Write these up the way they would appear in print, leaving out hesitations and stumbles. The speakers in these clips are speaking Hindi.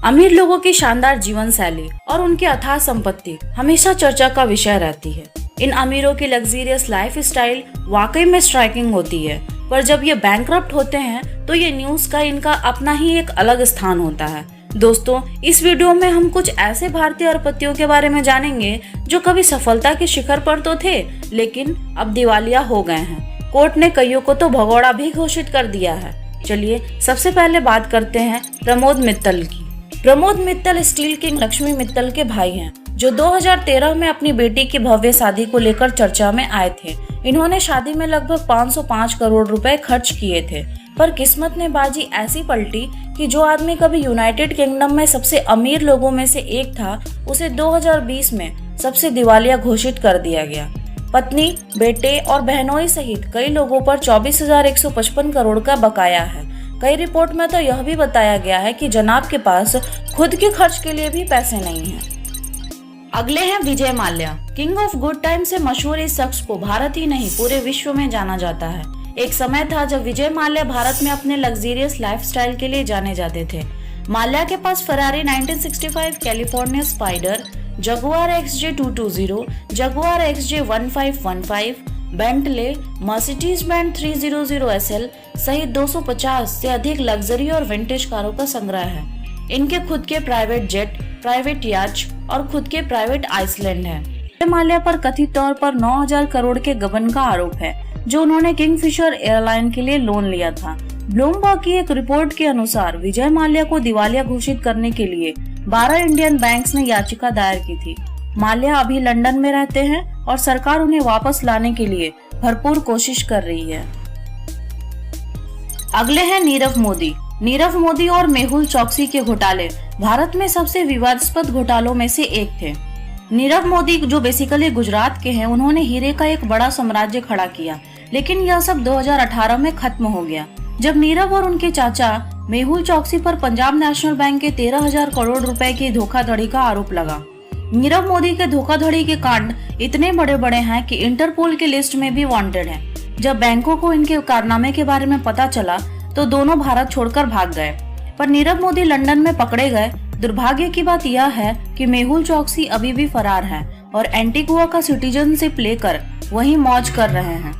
अमीर लोगों की शानदार जीवन शैली और उनकी अथाह संपत्ति हमेशा चर्चा का विषय रहती है। इन अमीरों की लग्जरियस लाइफ स्टाइल वाकई में स्ट्राइकिंग होती है, पर जब ये बैंकरप्ट होते हैं तो ये न्यूज का इनका अपना ही एक अलग स्थान होता है। दोस्तों, इस वीडियो में हम कुछ ऐसे भारतीय अरबपतियों के बारे में जानेंगे जो कभी सफलता के शिखर पर तो थे, लेकिन अब दिवालिया हो गए हैं। कोर्ट ने कईयों को तो भगोड़ा भी घोषित कर दिया है। चलिए सबसे पहले बात करते हैं प्रमोद मित्तल की। प्रमोद मित्तल स्टील किंग लक्ष्मी मित्तल के भाई हैं, जो 2013 में अपनी बेटी की भव्य शादी को लेकर चर्चा में आए थे। इन्होंने शादी में लगभग 505 करोड़ रुपए खर्च किए थे, पर किस्मत ने बाजी ऐसी पलटी कि जो आदमी कभी यूनाइटेड किंगडम में सबसे अमीर लोगों में से एक था, उसे 2020 में सबसे दिवालिया घोषित कर दिया गया। पत्नी, बेटे और बहनोई सहित कई लोगों पर 24,155 करोड़ का बकाया है। कई रिपोर्ट में तो यह भी बताया गया है कि जनाब के पास खुद के खर्च के लिए भी पैसे नहीं हैं। अगले हैं Vijay Mallya. King of good time से मशहूर इस शख्स को भारत ही नहीं पूरे विश्व में जाना जाता है। एक समय था जब विजय माल्या भारत में अपने लग्जरियस लाइफस्टाइल के लिए जाने जाते थे। माल्या के पास Ferrari 1965 California Spyder, Jaguar XJ220, Jaguar XJ1515, Bentley, Mercedes Benz 300 SL सहित 250 से अधिक लग्जरी और विंटेज कारों का संग्रह है। इनके खुद के प्राइवेट जेट, प्राइवेट याच और खुद के प्राइवेट आइसलैंड है। विजय माल्या पर कथित तौर पर 9,000 करोड़ के गबन का आरोप है, जो उन्होंने किंगफिशर एयरलाइन के लिए लोन लिया था। ब्लूमबर्ग की एक रिपोर्ट के अनुसार विजय माल्या को दिवालिया घोषित करने के लिए 12 इंडियन बैंक्स ने याचिका दायर की थी। माल्या अभी लंदन में रहते हैं और सरकार उन्हें वापस लाने के लिए भरपूर कोशिश कर रही है। अगले हैं नीरव मोदी। नीरव मोदी और मेहुल चोकसी के घोटाले भारत में सबसे विवादास्पद घोटालों में से एक थे। नीरव मोदी, जो बेसिकली गुजरात के हैं, उन्होंने हीरे का एक बड़ा साम्राज्य खड़ा किया, लेकिन यह सब 2018 में खत्म हो गया, जब नीरव और उनके चाचा मेहुल चोकसी पर पंजाब नेशनल बैंक के 13,000 करोड़ रुपए की धोखाधड़ी का आरोप लगा। नीरव मोदी के धोखाधड़ी के कांड इतने बड़े बड़े हैं कि इंटरपोल की लिस्ट में भी वांटेड हैं। जब बैंकों को इनके कारनामे के बारे में पता चला तो दोनों भारत छोड़कर भाग गए, पर नीरव मोदी लंदन में पकड़े गए। दुर्भाग्य की बात यह है कि मेहुल चोकसी अभी भी फरार है और एंटीगुआ का सिटीजनशिप लेकर वहीं मौज कर रहे हैं।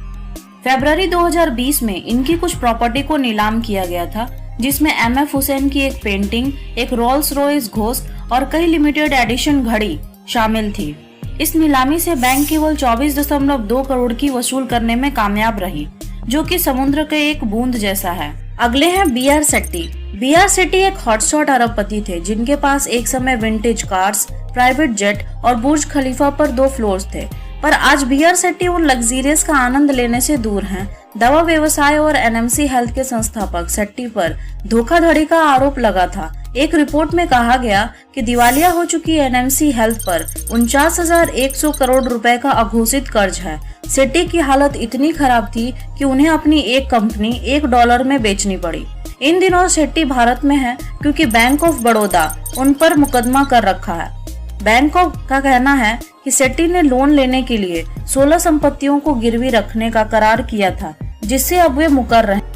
फरवरी 2020 में इनकी कुछ प्रॉपर्टी को नीलाम किया गया था, जिसमें MF हुसैन की एक पेंटिंग, एक रोल्स रॉयस घोस्ट और कई लिमिटेड एडिशन घड़ी शामिल थी। इस नीलामी से बैंक केवल 24.2 करोड़ की वसूल करने में कामयाब रही, जो कि समुद्र के एक बूंद जैसा है। अगले हैं BR शेट्टी। BR शेट्टी एक हॉटशॉट अरबपति थे, जिनके पास एक समय विंटेज कार्स, प्राइवेट जेट और बुर्ज खलीफा पर 2 फ्लोर्स थे, पर आज BR शेट्टी उन लग्जरियस का आनंद लेने से दूर हैं। दवा व्यवसाय और NMC हेल्थ के संस्थापक शेट्टी पर धोखाधड़ी का आरोप लगा था। एक रिपोर्ट में कहा गया कि दिवालिया हो चुकी NMC हेल्थ पर 49,100 करोड़ रुपए का अघोषित कर्ज है। शेट्टी की हालत इतनी खराब थी कि उन्हें अपनी एक कंपनी $1 में बेचनी पड़ी। इन दिनों शेट्टी भारत में है क्योंकि बैंक ऑफ बड़ौदा उन पर मुकदमा कर रखा है। बैंक का कहना है कि शेट्टी ने लोन लेने के लिए 16 संपत्तियों को गिरवी रखने का करार किया था, जिससे अब वे मुकर रहे हैं।